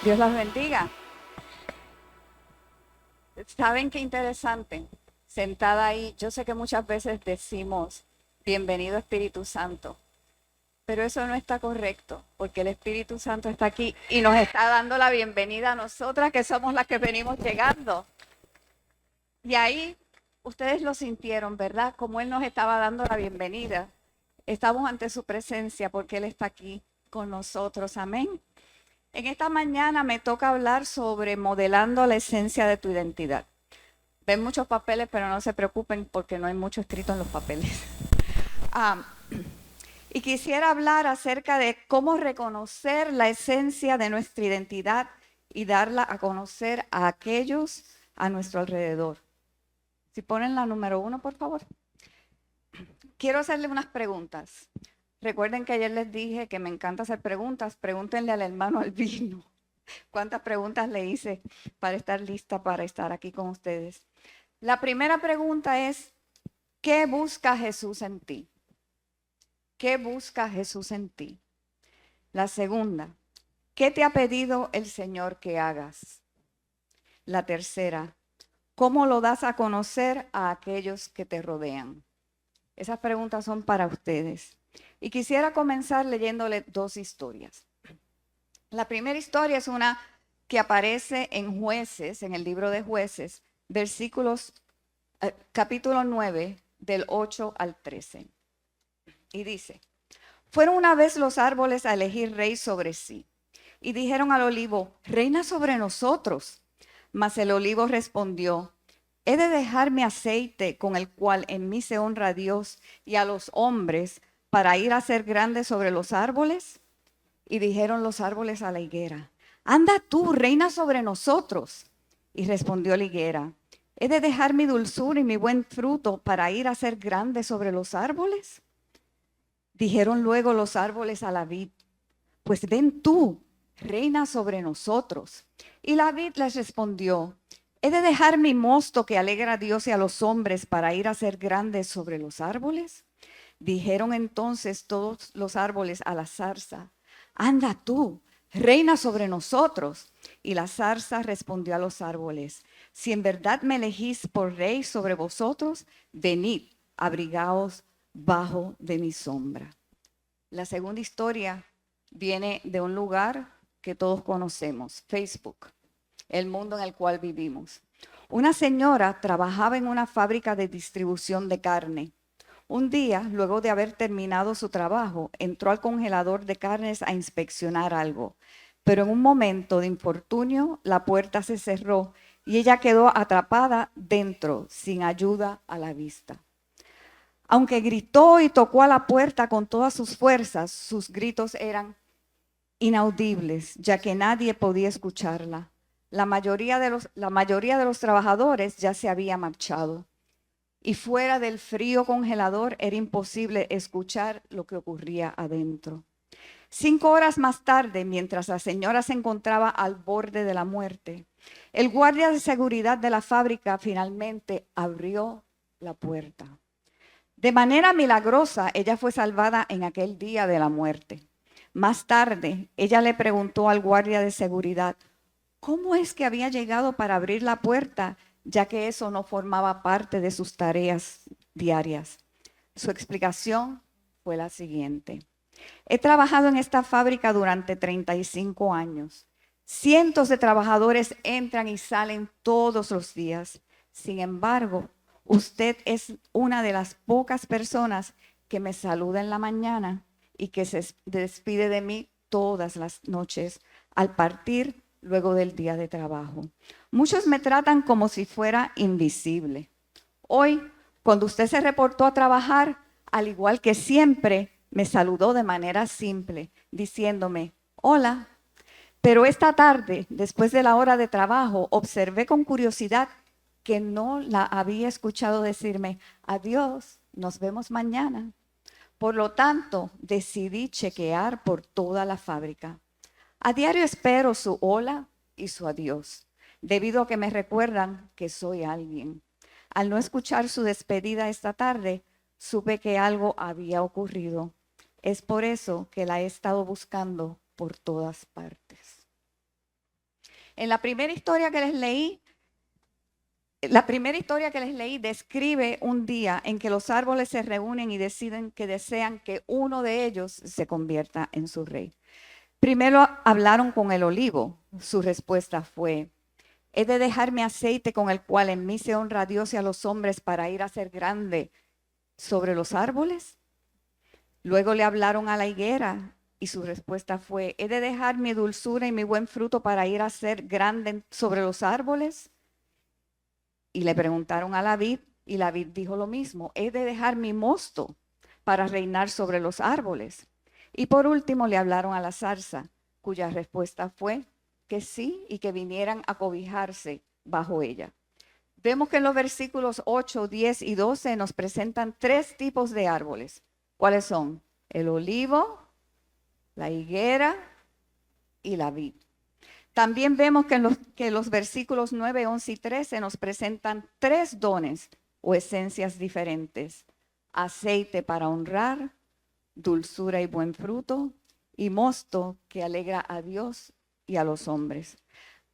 Dios las bendiga. ¿Saben qué interesante? Sentada ahí, yo sé que muchas veces decimos, bienvenido Espíritu Santo, pero eso no está correcto, porque el Espíritu Santo está aquí y nos está dando la bienvenida a nosotras, que somos las que venimos llegando. Y ahí ustedes lo sintieron, ¿verdad? Como Él nos estaba dando la bienvenida. Estamos ante su presencia porque Él está aquí con nosotros. Amén. En esta mañana me toca hablar sobre modelando la esencia de tu identidad. Ven muchos papeles, pero no se preocupen porque no hay mucho escrito en los papeles. Ah, y quisiera hablar acerca de cómo reconocer la esencia de nuestra identidad y darla a conocer a aquellos a nuestro alrededor. Si ponen la número 1, por favor. Quiero hacerle unas preguntas. Recuerden que ayer les dije que me encanta hacer preguntas. Pregúntenle al hermano Albino cuántas preguntas le hice para estar lista para estar aquí con ustedes. La primera pregunta es, ¿qué busca Jesús en ti? ¿Qué busca Jesús en ti? La segunda, ¿qué te ha pedido el Señor que hagas? La tercera, ¿cómo lo das a conocer a aquellos que te rodean? Esas preguntas son para ustedes. Y quisiera comenzar leyéndole dos historias. La primera historia es una que aparece en Jueces, en el libro de Jueces, capítulo 9, del 8 al 13. Y dice, fueron una vez los árboles a elegir rey sobre sí. Y dijeron al olivo, reina sobre nosotros. Mas el olivo respondió, ¿he de dejar mi aceite con el cual en mí se honra a Dios y a los hombres para ir a ser grande sobre los árboles? Y dijeron los árboles a la higuera, anda tú, reina sobre nosotros. Y respondió la higuera, ¿he de dejar mi dulzura y mi buen fruto para ir a ser grande sobre los árboles? Dijeron luego los árboles a la vid, pues ven tú, reina sobre nosotros. Y la vid les respondió, ¿he de dejar mi mosto que alegra a Dios y a los hombres para ir a ser grande sobre los árboles? Dijeron entonces todos los árboles a la zarza, anda tú, reina sobre nosotros. Y la zarza respondió a los árboles, si en verdad me elegís por rey sobre vosotros, venid, abrigaos bajo de mi sombra. La segunda historia viene de un lugar que todos conocemos, Facebook, el mundo en el cual vivimos. Una señora trabajaba en una fábrica de distribución de carne. Un día, luego de haber terminado su trabajo, entró al congelador de carnes a inspeccionar algo. Pero en un momento de infortunio, la puerta se cerró y ella quedó atrapada dentro, sin ayuda a la vista. Aunque gritó y tocó a la puerta con todas sus fuerzas, sus gritos eran inaudibles, ya que nadie podía escucharla. La mayoría de los trabajadores ya se había marchado. Y fuera del frío congelador era imposible escuchar lo que ocurría adentro. 5 horas más tarde, mientras la señora se encontraba al borde de la muerte, el guardia de seguridad de la fábrica finalmente abrió la puerta. De manera milagrosa, ella fue salvada en aquel día de la muerte. Más tarde, ella le preguntó al guardia de seguridad, ¿cómo es que había llegado para abrir la puerta, ya que eso no formaba parte de sus tareas diarias? Su explicación fue la siguiente. He trabajado en esta fábrica durante 35 años. Cientos de trabajadores entran y salen todos los días. Sin embargo, usted es una de las pocas personas que me saluda en la mañana y que se despide de mí todas las noches al partir luego del día de trabajo. Muchos me tratan como si fuera invisible. Hoy, cuando usted se reportó a trabajar, al igual que siempre, me saludó de manera simple, diciéndome, hola. Pero esta tarde, después de la hora de trabajo, observé con curiosidad que no la había escuchado decirme, adiós, nos vemos mañana. Por lo tanto, decidí chequear por toda la fábrica. A diario espero su hola y su adiós, debido a que me recuerdan que soy alguien. Al no escuchar su despedida esta tarde, supe que algo había ocurrido. Es por eso que la he estado buscando por todas partes. En la primera historia que les leí, describe un día en que los árboles se reúnen y deciden que desean que uno de ellos se convierta en su rey. Primero hablaron con el olivo. Su respuesta fue: ¿he de dejar mi aceite con el cual en mí se honra a Dios y a los hombres para ir a ser grande sobre los árboles? Luego le hablaron a la higuera y su respuesta fue: ¿he de dejar mi dulzura y mi buen fruto para ir a ser grande sobre los árboles? Y le preguntaron a la vid y la vid dijo lo mismo: ¿he de dejar mi mosto para reinar sobre los árboles? Y por último le hablaron a la zarza, cuya respuesta fue que sí y que vinieran a cobijarse bajo ella. Vemos que en los versículos 8, 10 y 12 nos presentan 3 tipos de árboles. ¿Cuáles son? El olivo, la higuera y la vid. También vemos que en los versículos 9, 11 y 13 nos presentan 3 dones o esencias diferentes: aceite para honrar, dulzura y buen fruto, y mosto que alegra a Dios y a los hombres.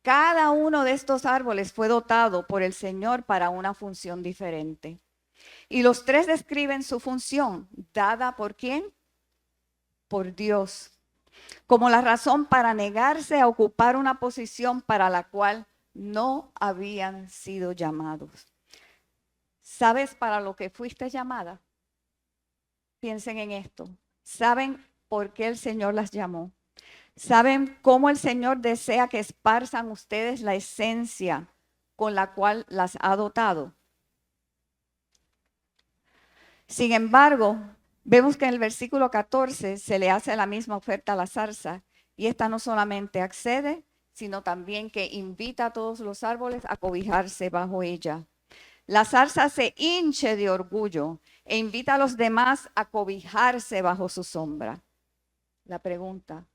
Cada uno de estos árboles fue dotado por el Señor para una función diferente. Y los 3 describen su función, dada ¿por quién? Por Dios, como la razón para negarse a ocupar una posición para la cual no habían sido llamados. ¿Sabes para lo que fuiste llamada? Piensen en esto. ¿Saben por qué el Señor las llamó? ¿Saben cómo el Señor desea que esparzan ustedes la esencia con la cual las ha dotado? Sin embargo, vemos que en el versículo 14 se le hace la misma oferta a la zarza, y esta no solamente accede, sino también que invita a todos los árboles a cobijarse bajo ella. La zarza se hinche de orgullo e invita a los demás a cobijarse bajo su sombra. La pregunta: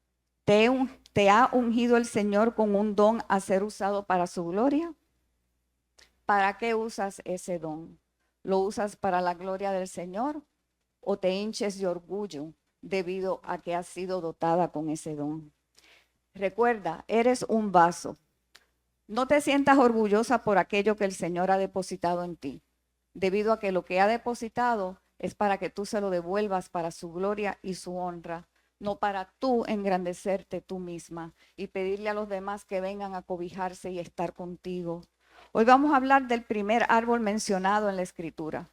¿te ha ungido el Señor con un don a ser usado para su gloria? ¿Para qué usas ese don? ¿Lo usas para la gloria del Señor o te hinches de orgullo debido a que has sido dotada con ese don? Recuerda, eres un vaso. No te sientas orgullosa por aquello que el Señor ha depositado en ti, debido a que lo que ha depositado es para que tú se lo devuelvas para su gloria y su honra, no para tú engrandecerte tú misma y pedirle a los demás que vengan a cobijarse y estar contigo. Hoy vamos a hablar del primer árbol mencionado en la Escritura.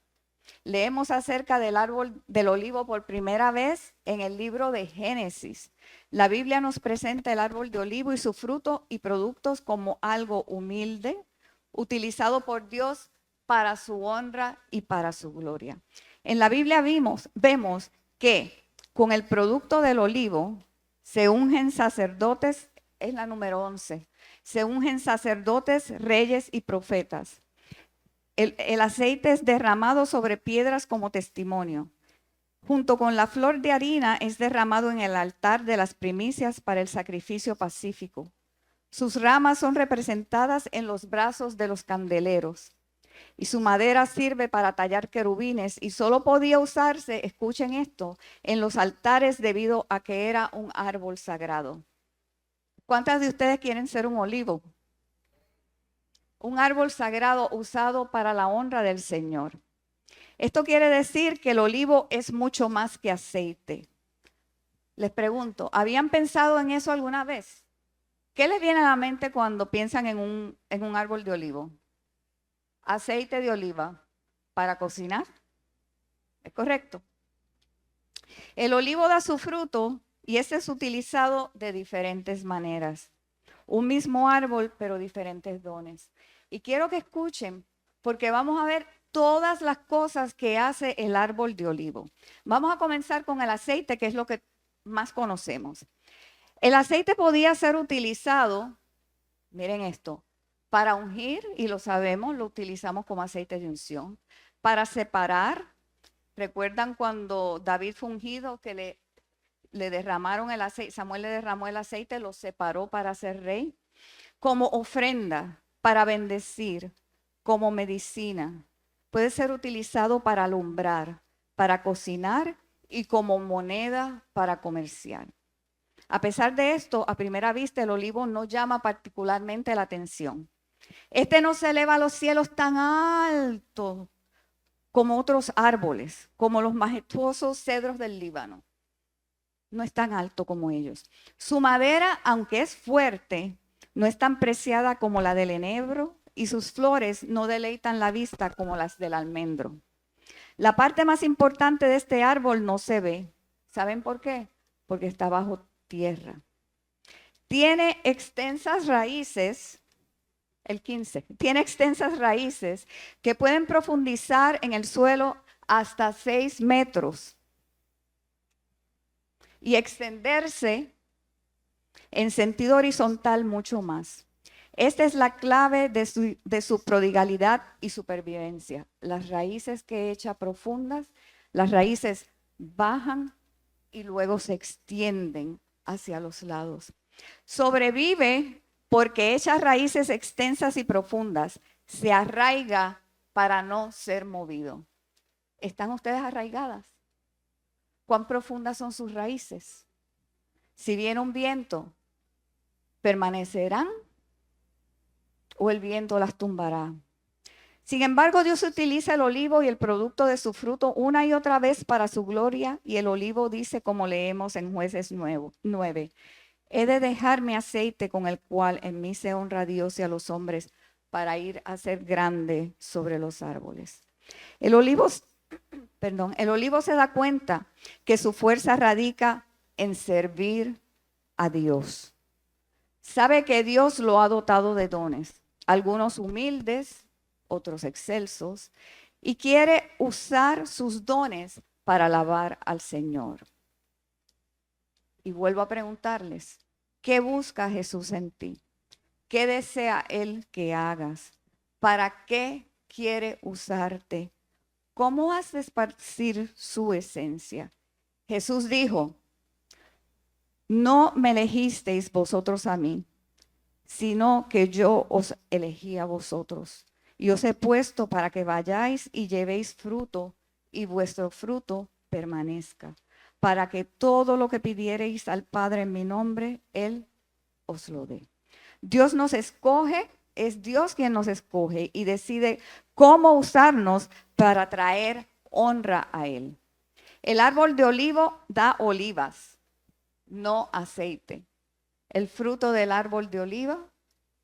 Leemos acerca del árbol del olivo por primera vez en el libro de Génesis. La Biblia nos presenta el árbol de olivo y su fruto y productos como algo humilde, utilizado por Dios para su honra y para su gloria. En la Biblia vemos que con el producto del olivo se ungen sacerdotes, es la número 11, se ungen sacerdotes, reyes y profetas. El aceite es derramado sobre piedras como testimonio. Junto con la flor de harina es derramado en el altar de las primicias para el sacrificio pacífico. Sus ramas son representadas en los brazos de los candeleros. Y su madera sirve para tallar querubines y solo podía usarse, escuchen esto, en los altares debido a que era un árbol sagrado. ¿Cuántas de ustedes quieren ser un olivo? Un árbol sagrado usado para la honra del Señor. Esto quiere decir que el olivo es mucho más que aceite. Les pregunto, ¿habían pensado en eso alguna vez? ¿Qué les viene a la mente cuando piensan en un árbol de olivo? Aceite de oliva para cocinar. ¿Es correcto? El olivo da su fruto y este es utilizado de diferentes maneras. Un mismo árbol, pero diferentes dones. Y quiero que escuchen, porque vamos a ver todas las cosas que hace el árbol de olivo. Vamos a comenzar con el aceite, que es lo que más conocemos. El aceite podía ser utilizado, miren esto, para ungir, y lo sabemos, lo utilizamos como aceite de unción. Para separar, ¿recuerdan cuando David fue ungido que le derramaron el aceite? Samuel le derramó el aceite, lo separó para ser rey. Como ofrenda, para bendecir, como medicina. Puede ser utilizado para alumbrar, para cocinar y como moneda para comerciar. A pesar de esto, a primera vista el olivo no llama particularmente la atención. Este no se eleva a los cielos tan alto como otros árboles, como los majestuosos cedros del Líbano. No es tan alto como ellos. Su madera, aunque es fuerte, no es tan preciada como la del enebro y sus flores no deleitan la vista como las del almendro. La parte más importante de este árbol no se ve. ¿Saben por qué? Porque está bajo tierra. Tiene extensas raíces, el 15, tiene extensas raíces que pueden profundizar en el suelo hasta 6 metros y extenderse en sentido horizontal mucho más. Esta es la clave de su prodigalidad y supervivencia. Las raíces que echa profundas, las raíces bajan y luego se extienden hacia los lados. Sobrevive porque echa raíces extensas y profundas, se arraiga para no ser movido. ¿Están ustedes arraigadas? ¿Cuán profundas son sus raíces? Si viene un viento, ¿permanecerán o el viento las tumbará? Sin embargo, Dios utiliza el olivo y el producto de su fruto una y otra vez para su gloria, y el olivo dice, como leemos en Jueces 9, he de dejar mi aceite con el cual en mí se honra a Dios y a los hombres para ir a ser grande sobre los árboles. El olivo se da cuenta que su fuerza radica en servir a Dios. Sabe que Dios lo ha dotado de dones, algunos humildes, otros excelsos, y quiere usar sus dones para alabar al Señor. Y vuelvo a preguntarles, ¿qué busca Jesús en ti? ¿Qué desea Él que hagas? ¿Para qué quiere usarte? ¿Cómo has de esparcir su esencia? Jesús dijo, no me elegisteis vosotros a mí, sino que yo os elegí a vosotros. Y os he puesto para que vayáis y llevéis fruto, y vuestro fruto permanezca, para que todo lo que pidiereis al Padre en mi nombre, Él os lo dé. Dios nos escoge, es Dios quien nos escoge y decide cómo usarnos para traer honra a Él. El árbol de olivo da olivas, no aceite. El fruto del árbol de oliva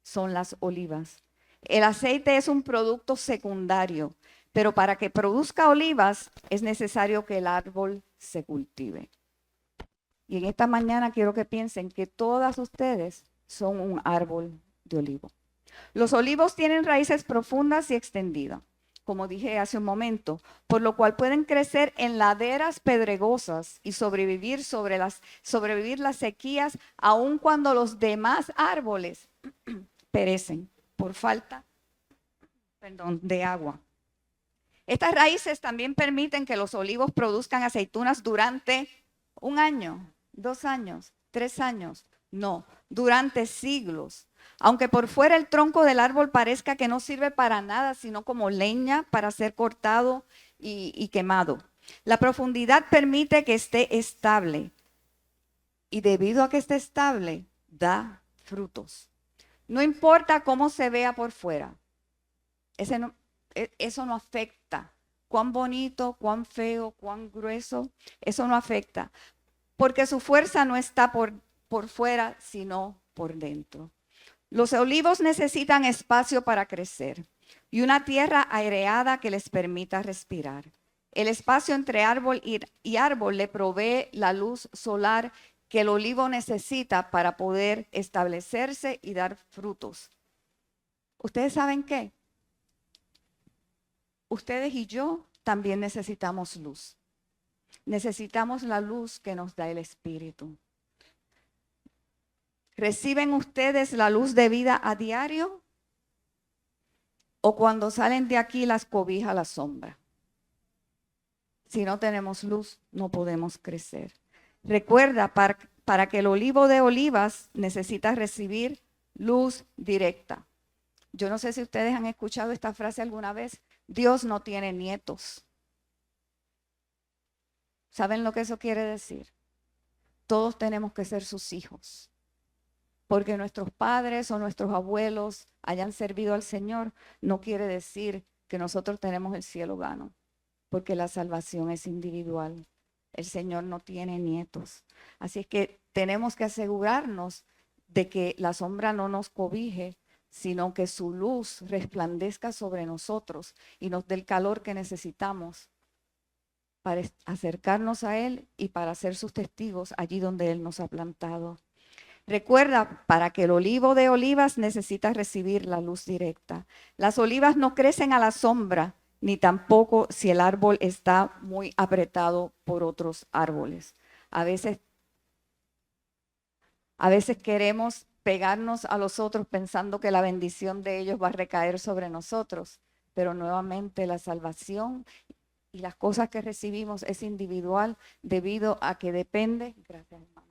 son las olivas. El aceite es un producto secundario, pero para que produzca olivas es necesario que el árbol se cultive. Y en esta mañana quiero que piensen que todas ustedes son un árbol de olivo. Los olivos tienen raíces profundas y extendidas, como dije hace un momento, por lo cual pueden crecer en laderas pedregosas y sobrevivir las sequías, aun cuando los demás árboles perecen por falta, de agua. Estas raíces también permiten que los olivos produzcan aceitunas durante 1 año, 2 años, 3 años. No, durante siglos. Aunque por fuera el tronco del árbol parezca que no sirve para nada, sino como leña para ser cortado y quemado. La profundidad permite que esté estable. Y debido a que esté estable, da frutos. No importa cómo se vea por fuera. Eso no afecta. Cuán bonito, cuán feo, cuán grueso, eso no afecta. Porque su fuerza no está por fuera, sino por dentro. Los olivos necesitan espacio para crecer y una tierra aireada que les permita respirar. El espacio entre árbol y árbol le provee la luz solar que el olivo necesita para poder establecerse y dar frutos. ¿Ustedes saben qué? Ustedes y yo también necesitamos luz. Necesitamos la luz que nos da el Espíritu. ¿Reciben ustedes la luz de vida a diario? ¿O cuando salen de aquí las cobija la sombra? Si no tenemos luz, no podemos crecer. Recuerda, para que el olivo de olivas necesita recibir luz directa. Yo no sé si ustedes han escuchado esta frase alguna vez. Dios no tiene nietos. ¿Saben lo que eso quiere decir? todos tenemos que ser sus hijos. Porque nuestros padres o nuestros abuelos hayan servido al Señor, no quiere decir que nosotros tenemos el cielo gano, porque la salvación es individual. El Señor no tiene nietos. Así es que tenemos que asegurarnos de que la sombra no nos cobije, sino que su luz resplandezca sobre nosotros y nos dé el calor que necesitamos para acercarnos a Él y para ser sus testigos allí donde Él nos ha plantado. Recuerda, para que el olivo de olivas necesita recibir la luz directa. Las olivas no crecen a la sombra, ni tampoco si el árbol está muy apretado por otros árboles. A veces queremos pegarnos a los otros pensando que la bendición de ellos va a recaer sobre nosotros, pero nuevamente la salvación y las cosas que recibimos es individual debido a que depende, gracias hermano,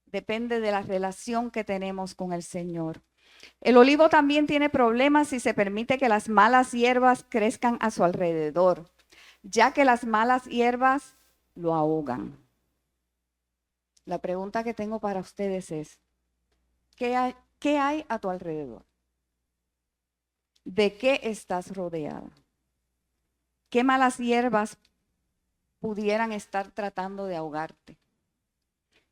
depende de la relación que tenemos con el Señor. El olivo también tiene problemas si se permite que las malas hierbas crezcan a su alrededor, ya que las malas hierbas lo ahogan. La pregunta que tengo para ustedes es, ¿qué hay a tu alrededor? ¿De qué estás rodeada? ¿Qué malas hierbas pudieran estar tratando de ahogarte?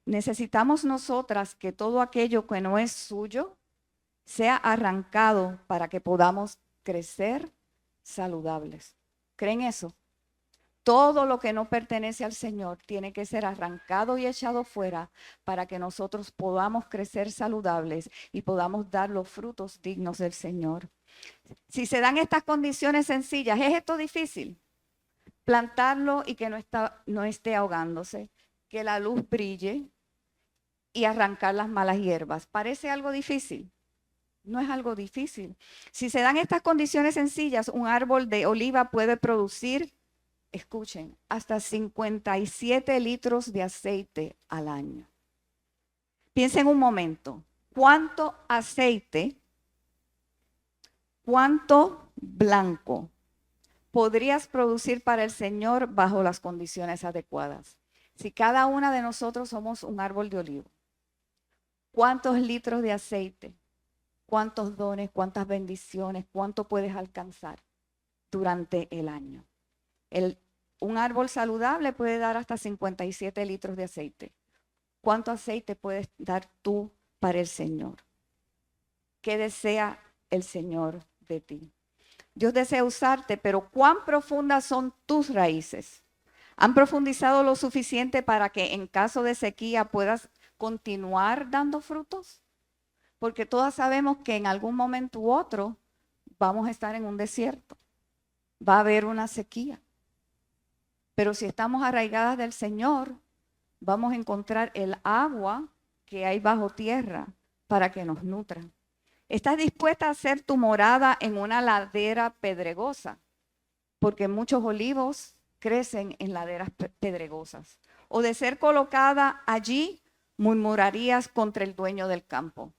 Necesitamos nosotras que todo aquello que no es suyo sea arrancado para que podamos crecer saludables. ¿Creen eso? Todo lo que no pertenece al Señor tiene que ser arrancado y echado fuera para que nosotros podamos crecer saludables y podamos dar los frutos dignos del Señor. Si se dan estas condiciones sencillas, ¿es esto difícil? Plantarlo y que no esté ahogándose, que la luz brille y arrancar las malas hierbas. ¿Parece algo difícil? No es algo difícil. Si se dan estas condiciones sencillas, un árbol de oliva puede producir, escuchen, hasta 57 litros de aceite al año. Piensen un momento, ¿cuánto aceite, cuánto blanco podrías producir para el Señor bajo las condiciones adecuadas? Si cada una de nosotros somos un árbol de olivo, ¿cuántos litros de aceite? ¿Cuántos dones, cuántas bendiciones, cuánto puedes alcanzar durante el año? Un árbol saludable puede dar hasta 57 litros de aceite. ¿Cuánto aceite puedes dar tú para el Señor? ¿Qué desea el Señor de ti? Dios desea usarte, pero ¿cuán profundas son tus raíces? ¿Han profundizado lo suficiente para que en caso de sequía puedas continuar dando frutos? Porque todas sabemos que en algún momento u otro vamos a estar en un desierto. Va a haber una sequía. Pero si estamos arraigadas del Señor, vamos a encontrar el agua que hay bajo tierra para que nos nutra. ¿Estás dispuesta a hacer tu morada en una ladera pedregosa? Porque muchos olivos crecen en laderas pedregosas. O de ser colocada allí, murmurarías contra el dueño del campo.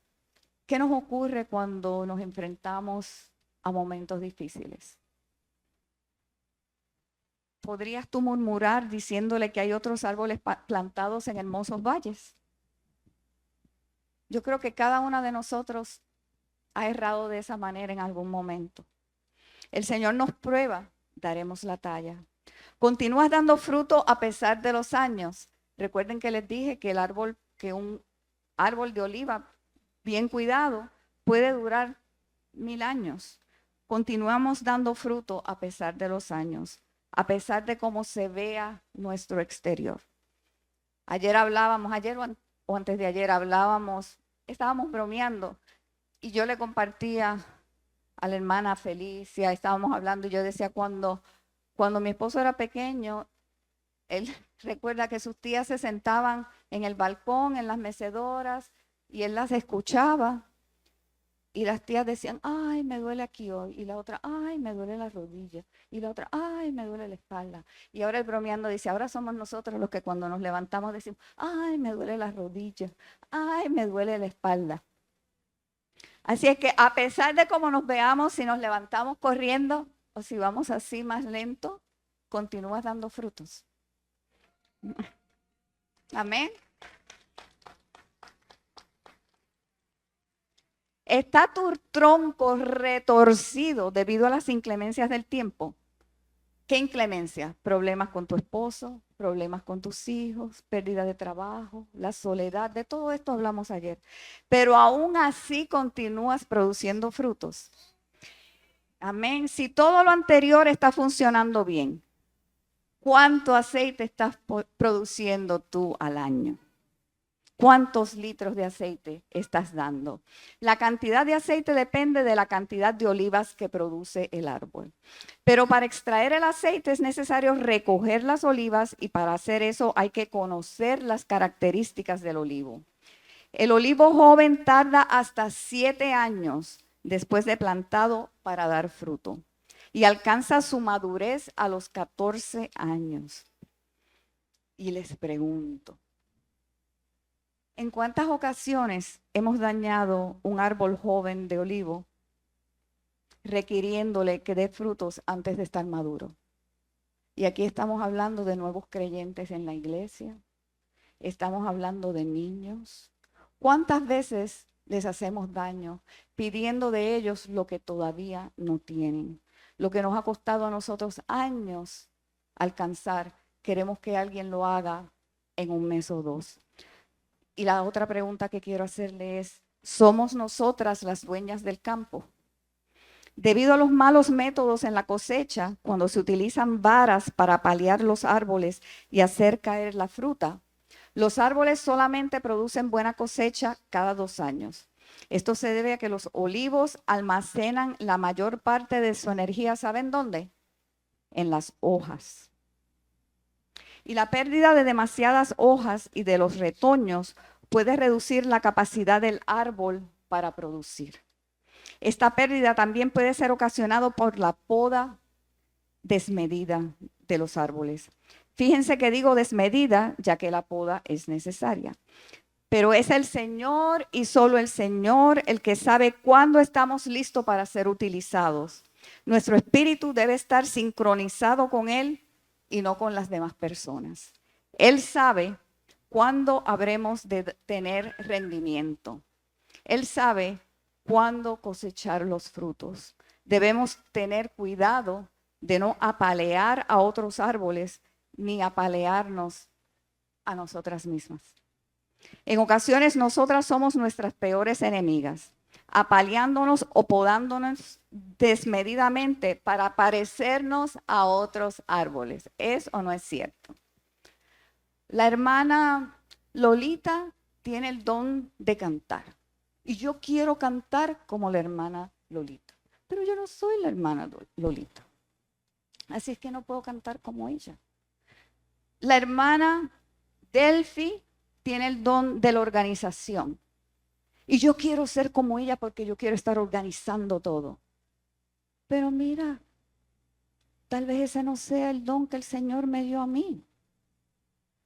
¿Qué nos ocurre cuando nos enfrentamos a momentos difíciles? ¿Podrías tú murmurar diciéndole que hay otros árboles plantados en hermosos valles? Yo creo que cada una de nosotros ha errado de esa manera en algún momento. El Señor nos prueba, daremos la talla. ¿Continúas dando fruto a pesar de los años? Recuerden que les dije que un árbol de oliva bien cuidado puede durar 1000 años. Continuamos dando fruto a pesar de los años, a pesar de cómo se vea nuestro exterior. Ayer o antes de ayer estábamos bromeando y yo le compartía a la hermana Felicia, estábamos hablando y yo decía cuando mi esposo era pequeño, él recuerda que sus tías se sentaban en el balcón, en las mecedoras, y él las escuchaba. Y las tías decían, ay, me duele aquí hoy. Y la otra, ay, me duele la rodilla. Y la otra, ay, me duele la espalda. Y ahora el bromeando dice, ahora somos nosotros los que cuando nos levantamos decimos, ay, me duele la rodilla. Ay, me duele la espalda. Así es que a pesar de cómo nos veamos, si nos levantamos corriendo o si vamos así más lento, continúas dando frutos. Amén. ¿Está tu tronco retorcido debido a las inclemencias del tiempo? ¿Qué inclemencia? Problemas con tu esposo, problemas con tus hijos, pérdida de trabajo, la soledad, de todo esto hablamos ayer. Pero aún así continúas produciendo frutos. Amén. Si todo lo anterior está funcionando bien, ¿cuánto aceite estás produciendo tú al año? ¿Cuántos litros de aceite estás dando? La cantidad de aceite depende de la cantidad de olivas que produce el árbol. Pero para extraer el aceite es necesario recoger las olivas y para hacer eso hay que conocer las características del olivo. El olivo joven tarda hasta 7 años después de plantado para dar fruto y alcanza su madurez a los 14 años. Y les pregunto, ¿en cuántas ocasiones hemos dañado un árbol joven de olivo requiriéndole que dé frutos antes de estar maduro? Y aquí estamos hablando de nuevos creyentes en la iglesia, estamos hablando de niños. ¿Cuántas veces les hacemos daño pidiendo de ellos lo que todavía no tienen? Lo que nos ha costado a nosotros años alcanzar, queremos que alguien lo haga en un mes o dos. Y la otra pregunta que quiero hacerle es, ¿somos nosotras las dueñas del campo? Debido a los malos métodos en la cosecha, cuando se utilizan varas para paliar los árboles y hacer caer la fruta, los árboles solamente producen buena cosecha cada 2 años. Esto se debe a que los olivos almacenan la mayor parte de su energía, ¿saben dónde? En las hojas. Y la pérdida de demasiadas hojas y de los retoños puede reducir la capacidad del árbol para producir. Esta pérdida también puede ser ocasionada por la poda desmedida de los árboles. Fíjense que digo desmedida, ya que la poda es necesaria. Pero es el Señor y solo el Señor el que sabe cuándo estamos listos para ser utilizados. Nuestro espíritu debe estar sincronizado con Él y no con las demás personas. Él sabe cuándo habremos de tener rendimiento. Él sabe cuándo cosechar los frutos. Debemos tener cuidado de no apalear a otros árboles ni apalearnos a nosotras mismas. En ocasiones nosotras somos nuestras peores enemigas, apaleándonos o podándonos desmedidamente para parecernos a otros árboles. ¿Es o no es cierto? La hermana Lolita tiene el don de cantar. Y yo quiero cantar como la hermana Lolita. Pero yo no soy la hermana Lolita. Así es que no puedo cantar como ella. La hermana Delphi tiene el don de la organización. Y yo quiero ser como ella porque yo quiero estar organizando todo. Pero mira, tal vez ese no sea el don que el Señor me dio a mí.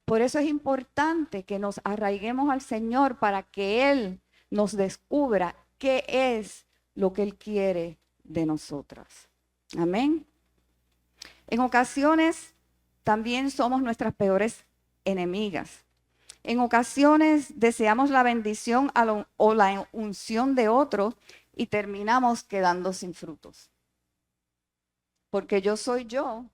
Por eso es importante que nos arraiguemos al Señor para que Él nos descubra qué es lo que Él quiere de nosotras. Amén. En ocasiones también somos nuestras peores enemigas. En ocasiones deseamos la bendición o la unción de otro y terminamos quedando sin frutos. Porque yo soy yo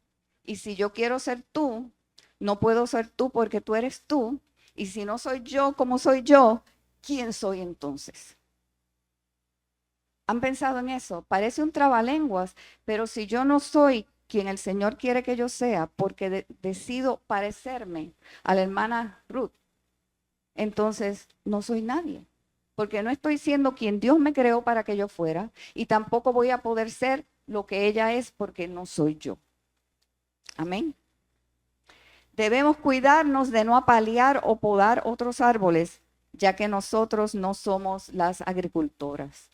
y si yo quiero ser tú, no puedo ser tú porque tú eres tú. Y si no soy yo como soy yo, ¿quién soy entonces? ¿Han pensado en eso? Parece un trabalenguas, pero si yo no soy quien el Señor quiere que yo sea, porque decido parecerme a la hermana Ruth, entonces no soy nadie. Porque no estoy siendo quien Dios me creó para que yo fuera y tampoco voy a poder ser lo que ella es porque no soy yo. Amén. Debemos cuidarnos de no apalear o podar otros árboles, ya que nosotros no somos las agricultoras.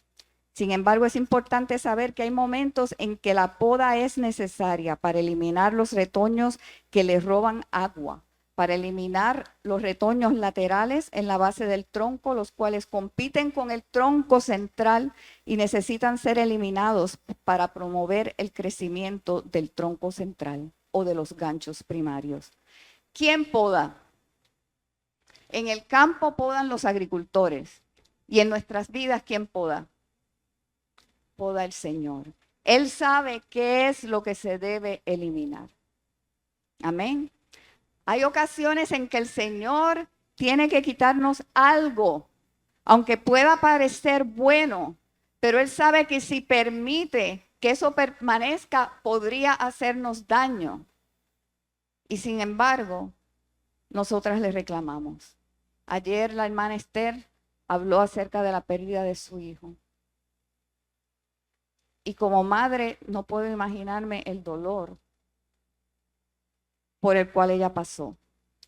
Sin embargo, es importante saber que hay momentos en que la poda es necesaria para eliminar los retoños que le roban agua, para eliminar los retoños laterales en la base del tronco, los cuales compiten con el tronco central y necesitan ser eliminados para promover el crecimiento del tronco central o de los ganchos primarios. ¿Quién poda? En el campo podan los agricultores. Y en nuestras vidas, ¿quién poda? poda el Señor. Él sabe qué es lo que se debe eliminar. Amén. Hay ocasiones en que el Señor tiene que quitarnos algo, aunque pueda parecer bueno, pero Él sabe que si permite que eso permanezca, podría hacernos daño. Y sin embargo, nosotras le reclamamos. Ayer la hermana Esther habló acerca de la pérdida de su hijo. Y como madre no puedo imaginarme el dolor por el cual ella pasó.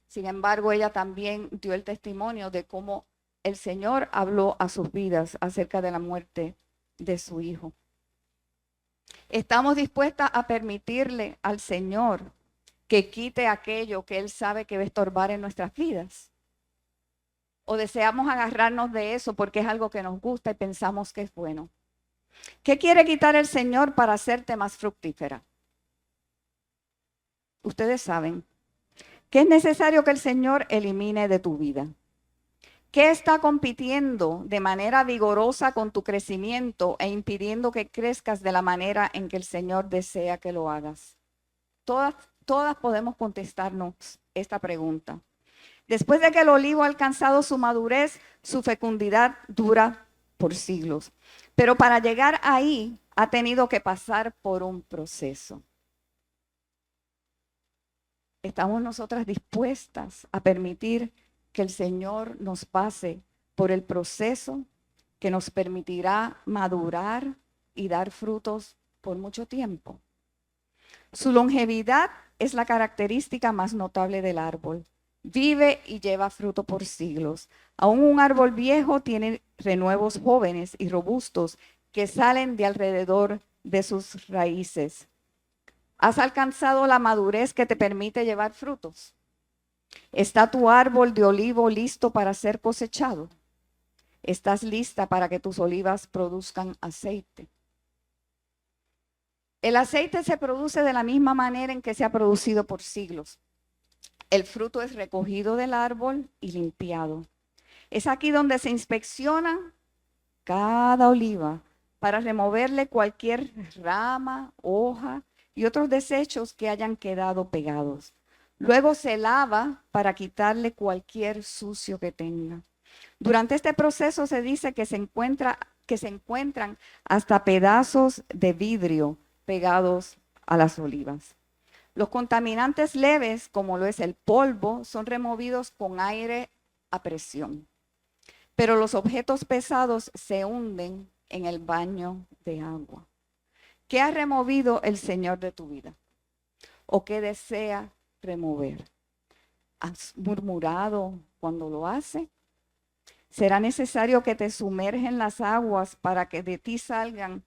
Sin embargo, ella también dio el testimonio de cómo el Señor habló a sus vidas acerca de la muerte de su hijo. ¿Estamos dispuestas a permitirle al Señor que quite aquello que Él sabe que va a estorbar en nuestras vidas? ¿O deseamos agarrarnos de eso porque es algo que nos gusta y pensamos que es bueno? ¿Qué quiere quitar el Señor para hacerte más fructífera? Ustedes saben. ¿Qué es necesario que el Señor elimine de tu vida? ¿Qué está compitiendo de manera vigorosa con tu crecimiento e impidiendo que crezcas de la manera en que el Señor desea que lo hagas? Todas podemos contestarnos esta pregunta. Después de que el olivo ha alcanzado su madurez, su fecundidad dura por siglos. Pero para llegar ahí ha tenido que pasar por un proceso. ¿Estamos nosotras dispuestas a permitir que el Señor nos pase por el proceso que nos permitirá madurar y dar frutos por mucho tiempo? Su longevidad es la característica más notable del árbol. Vive y lleva fruto por siglos. Aún un árbol viejo tiene renuevos jóvenes y robustos que salen de alrededor de sus raíces. ¿Has alcanzado la madurez que te permite llevar frutos? ¿Está tu árbol de olivo listo para ser cosechado? ¿Estás lista para que tus olivas produzcan aceite? El aceite se produce de la misma manera en que se ha producido por siglos. El fruto es recogido del árbol y limpiado. Es aquí donde se inspecciona cada oliva para removerle cualquier rama, hoja y otros desechos que hayan quedado pegados. Luego se lava para quitarle cualquier sucio que tenga. Durante este proceso se dice que se encuentran hasta pedazos de vidrio pegados a las olivas. Los contaminantes leves, como lo es el polvo, son removidos con aire a presión. Pero los objetos pesados se hunden en el baño de agua. ¿Qué ha removido el Señor de tu vida? ¿O qué desea remover? ¿Has murmurado cuando lo hace? ¿Será necesario que te sumerjas en las aguas para que de ti salgan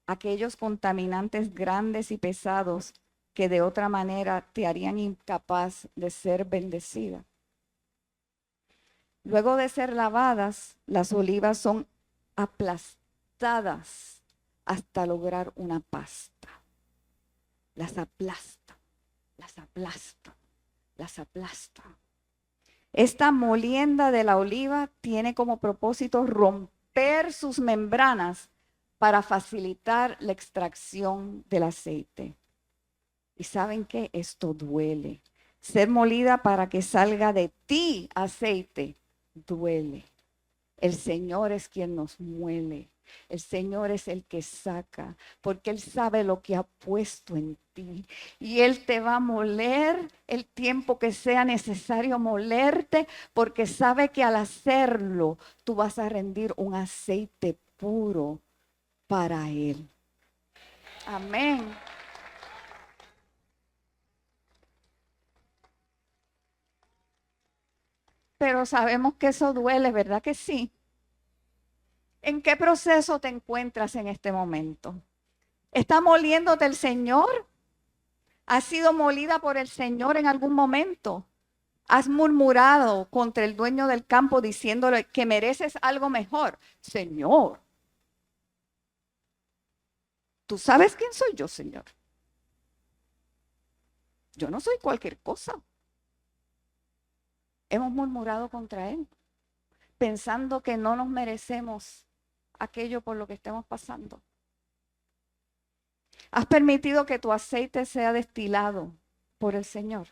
aquellos contaminantes grandes y pesados que de otra manera te harían incapaz de ser bendecida? Luego de ser lavadas, las olivas son aplastadas hasta lograr una pasta. Las aplasta, las aplasta, las aplasta. Esta molienda de la oliva tiene como propósito romper sus membranas para facilitar la extracción del aceite. ¿Y saben qué? Esto duele. Ser molida para que salga de ti aceite duele. El Señor es quien nos muele. El Señor es el que saca, porque Él sabe lo que ha puesto en ti. Y Él te va a moler el tiempo que sea necesario molerte, porque sabe que al hacerlo tú vas a rendir un aceite puro para Él. Amén. Pero sabemos que eso duele, ¿verdad que sí? ¿En qué proceso te encuentras en este momento? ¿Está moliéndote el Señor? ¿Has sido molida por el Señor en algún momento? ¿Has murmurado contra el dueño del campo diciéndole que mereces algo mejor? Señor, ¿tú sabes quién soy yo, Señor? Yo no soy cualquier cosa. Hemos murmurado contra Él, pensando que no nos merecemos aquello por lo que estemos pasando. ¿Has permitido que tu aceite sea destilado por el Señor?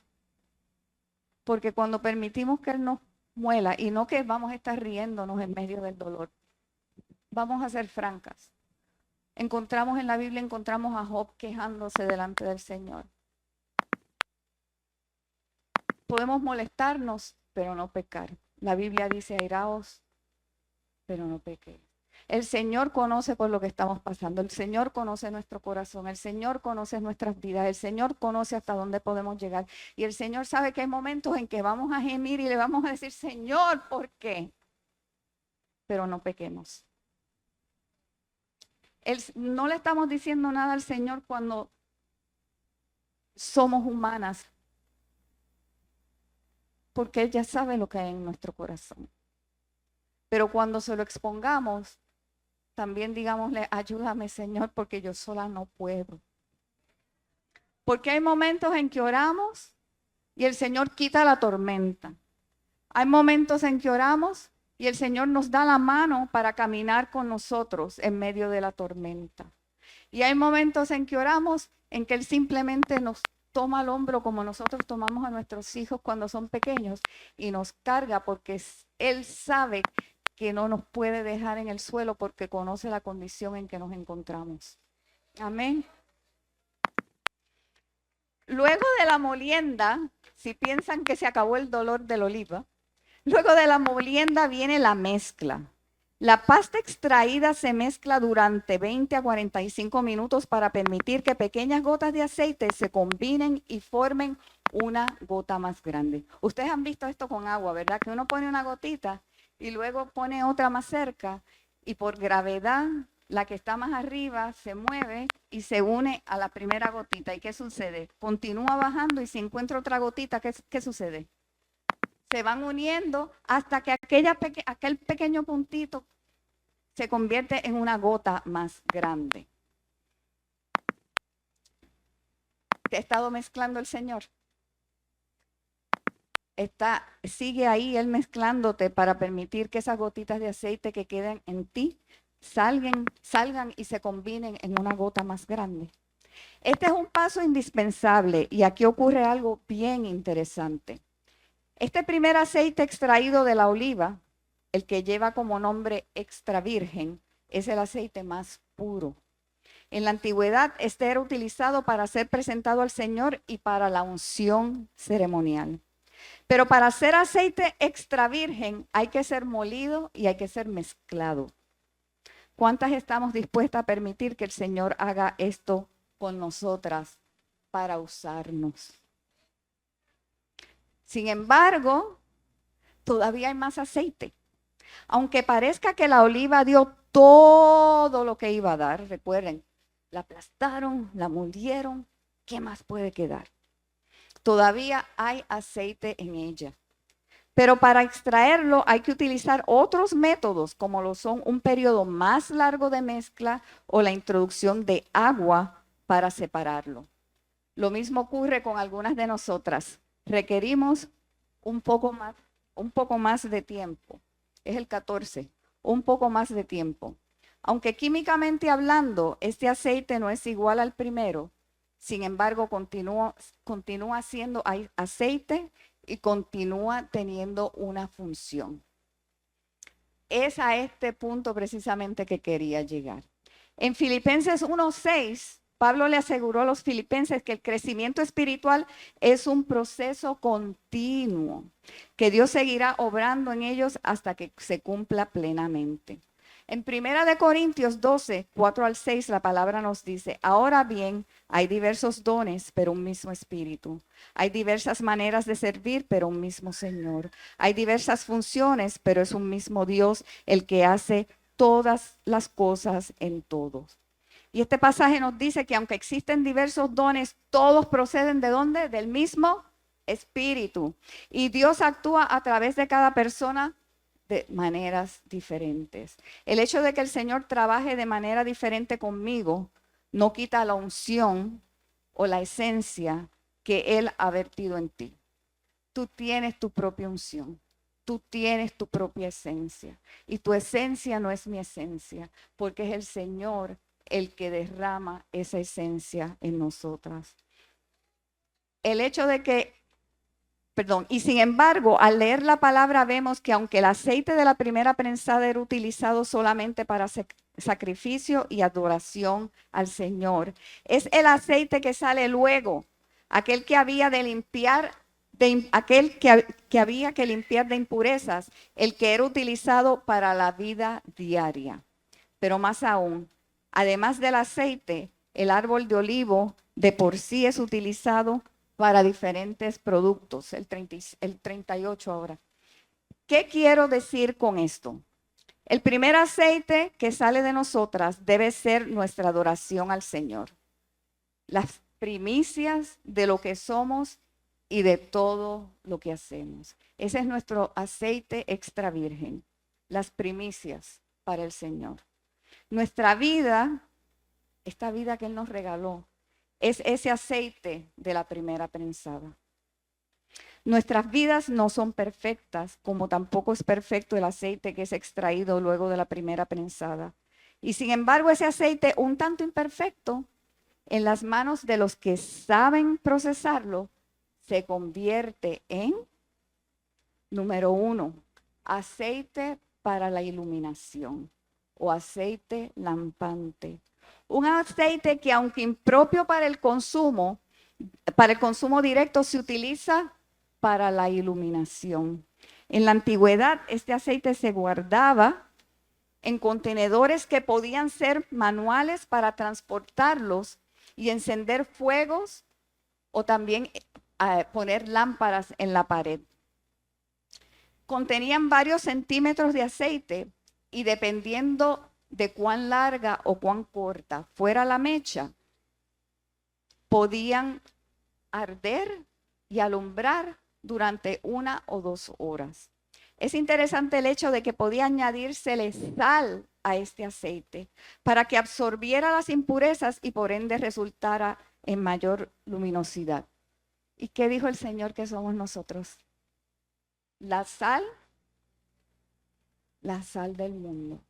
Porque cuando permitimos que Él nos muela, y no que vamos a estar riéndonos en medio del dolor, vamos a ser francas. Encontramos en la Biblia, encontramos a Job quejándose delante del Señor. Podemos molestarnos, pero no pecar. La Biblia dice, airaos, pero no pequéis. El Señor conoce por lo que estamos pasando. El Señor conoce nuestro corazón. El Señor conoce nuestras vidas. El Señor conoce hasta dónde podemos llegar. Y el Señor sabe que hay momentos en que vamos a gemir y le vamos a decir, Señor, ¿por qué? Pero no pequemos. No le estamos diciendo nada al Señor cuando somos humanas, porque Él ya sabe lo que hay en nuestro corazón. Pero cuando se lo expongamos, también digámosle, ayúdame, Señor, porque yo sola no puedo. Porque hay momentos en que oramos y el Señor quita la tormenta. Hay momentos en que oramos y el Señor nos da la mano para caminar con nosotros en medio de la tormenta. Y hay momentos en que oramos en que Él simplemente nos toma al hombro como nosotros tomamos a nuestros hijos cuando son pequeños y nos carga porque Él sabe que no nos puede dejar en el suelo porque conoce la condición en que nos encontramos. Amén. Luego de la molienda, si piensan que se acabó el dolor del oliva, luego de la molienda viene la mezcla. La pasta extraída se mezcla durante 20 a 45 minutos para permitir que pequeñas gotas de aceite se combinen y formen una gota más grande. Ustedes han visto esto con agua, ¿verdad? Que uno pone una gotita y luego pone otra más cerca y por gravedad la que está más arriba se mueve y se une a la primera gotita. ¿Y qué sucede? Continúa bajando y si encuentra otra gotita, ¿qué sucede? Se van uniendo hasta que aquel pequeño puntito se convierte en una gota más grande. ¿Te ha estado mezclando el Señor? Sigue ahí Él mezclándote para permitir que esas gotitas de aceite que queden en ti salgan y se combinen en una gota más grande. Este es un paso indispensable y aquí ocurre algo bien interesante. Este primer aceite extraído de la oliva, el que lleva como nombre extra virgen, es el aceite más puro. En la antigüedad, este era utilizado para ser presentado al Señor y para la unción ceremonial. Pero para hacer aceite extra virgen hay que ser molido y hay que ser mezclado. ¿Cuántas estamos dispuestas a permitir que el Señor haga esto con nosotras para usarnos? Sin embargo, todavía hay más aceite. Aunque parezca que la oliva dio todo lo que iba a dar, recuerden, la aplastaron, la molieron, ¿qué más puede quedar? Todavía hay aceite en ella. Pero para extraerlo hay que utilizar otros métodos, como lo son un periodo más largo de mezcla o la introducción de agua para separarlo. Lo mismo ocurre con algunas de nosotras. Requerimos un poco más de tiempo. Es el 14, un poco más de tiempo. Aunque químicamente hablando, este aceite no es igual al primero, sin embargo, continúa siendo aceite y continúa teniendo una función. Es a este punto precisamente que quería llegar. En Filipenses 1:6, Pablo le aseguró a los filipenses que el crecimiento espiritual es un proceso continuo, que Dios seguirá obrando en ellos hasta que se cumpla plenamente. En 1 Corintios 12, 4 al 6, la palabra nos dice, ahora bien, hay diversos dones, pero un mismo espíritu. Hay diversas maneras de servir, pero un mismo Señor. Hay diversas funciones, pero es un mismo Dios el que hace todas las cosas en todos. Y este pasaje nos dice que aunque existen diversos dones, todos proceden ¿de dónde? Del mismo espíritu. Y Dios actúa a través de cada persona de maneras diferentes. El hecho de que el Señor trabaje de manera diferente conmigo no quita la unción o la esencia que Él ha vertido en ti. Tú tienes tu propia unción. Tú tienes tu propia esencia. Y tu esencia no es mi esencia, porque es el Señor el que derrama esa esencia en nosotras. El hecho de que, y sin embargo, al leer la palabra vemos que aunque el aceite de la primera prensada era utilizado solamente para sacrificio y adoración al Señor, es el aceite que sale luego, aquel que había de limpiar, que había que limpiar de impurezas, el que era utilizado para la vida diaria. Pero más aún, además del aceite, el árbol de olivo de por sí es utilizado para diferentes productos. El 38 ahora. ¿Qué quiero decir con esto? El primer aceite que sale de nosotras debe ser nuestra adoración al Señor. Las primicias de lo que somos y de todo lo que hacemos. Ese es nuestro aceite extra virgen. Las primicias para el Señor. Nuestra vida, esta vida que Él nos regaló, es ese aceite de la primera prensada. Nuestras vidas no son perfectas, como tampoco es perfecto el aceite que es extraído luego de la primera prensada. Y sin embargo, ese aceite, un tanto imperfecto, en las manos de los que saben procesarlo, se convierte en, número 1, aceite para la iluminación o aceite lampante. Un aceite que, aunque impropio para el consumo directo, se utiliza para la iluminación. En la antigüedad, este aceite se guardaba en contenedores que podían ser manuales para transportarlos y encender fuegos o también poner lámparas en la pared. Contenían varios centímetros de aceite y dependiendo de cuán larga o cuán corta fuera la mecha, podían arder y alumbrar durante 1 o 2 horas. Es interesante el hecho de que podía añadírsele sal a este aceite para que absorbiera las impurezas y por ende resultara en mayor luminosidad. ¿Y qué dijo el Señor que somos nosotros? La sal del mundo.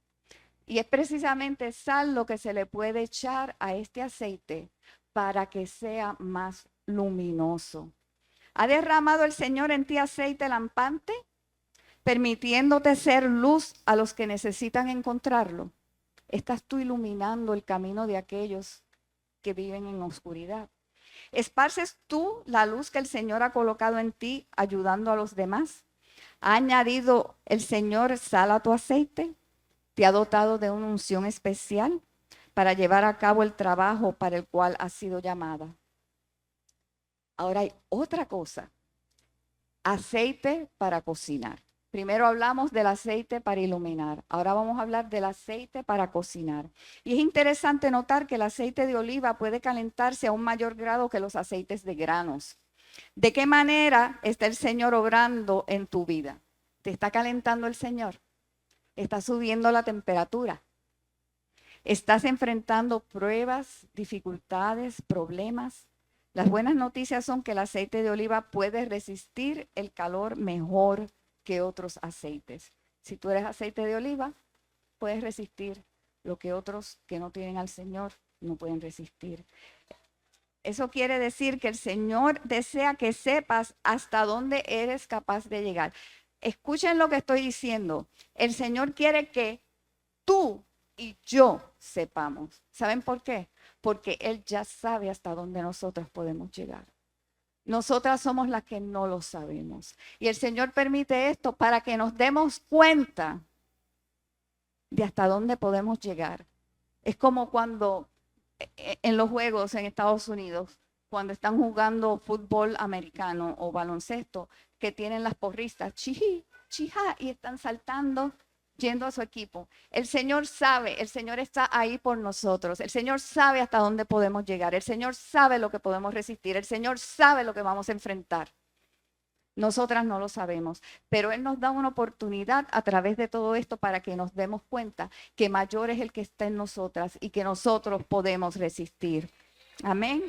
Y es precisamente sal lo que se le puede echar a este aceite para que sea más luminoso. ¿Ha derramado el Señor en ti aceite lampante, permitiéndote ser luz a los que necesitan encontrarlo? ¿Estás tú iluminando el camino de aquellos que viven en oscuridad? ¿Esparces tú la luz que el Señor ha colocado en ti, ayudando a los demás? ¿Ha añadido el Señor sal a tu aceite? ¿Te ha dotado de una unción especial para llevar a cabo el trabajo para el cual has sido llamada? Ahora hay otra cosa, aceite para cocinar. Primero hablamos del aceite para iluminar, ahora vamos a hablar del aceite para cocinar. Y es interesante notar que el aceite de oliva puede calentarse a un mayor grado que los aceites de granos. ¿De qué manera está el Señor obrando en tu vida? ¿Te está calentando el Señor? ¿Está subiendo la temperatura? ¿Estás enfrentando pruebas, dificultades, problemas? Las buenas noticias son que el aceite de oliva puede resistir el calor mejor que otros aceites. Si tú eres aceite de oliva, puedes resistir lo que otros que no tienen al Señor no pueden resistir. Eso quiere decir que el Señor desea que sepas hasta dónde eres capaz de llegar. Escuchen lo que estoy diciendo. El Señor quiere que tú y yo sepamos. ¿Saben por qué? Porque Él ya sabe hasta dónde nosotros podemos llegar. Nosotras somos las que no lo sabemos. Y el Señor permite esto para que nos demos cuenta de hasta dónde podemos llegar. Es como cuando en los juegos en Estados Unidos, cuando están jugando fútbol americano o baloncesto, que tienen las porristas, chiji, chija, y están saltando, yendo a su equipo. El Señor sabe, el Señor está ahí por nosotros. El Señor sabe hasta dónde podemos llegar. El Señor sabe lo que podemos resistir. El Señor sabe lo que vamos a enfrentar. Nosotras no lo sabemos, pero Él nos da una oportunidad a través de todo esto para que nos demos cuenta que mayor es el que está en nosotras y que nosotros podemos resistir. Amén.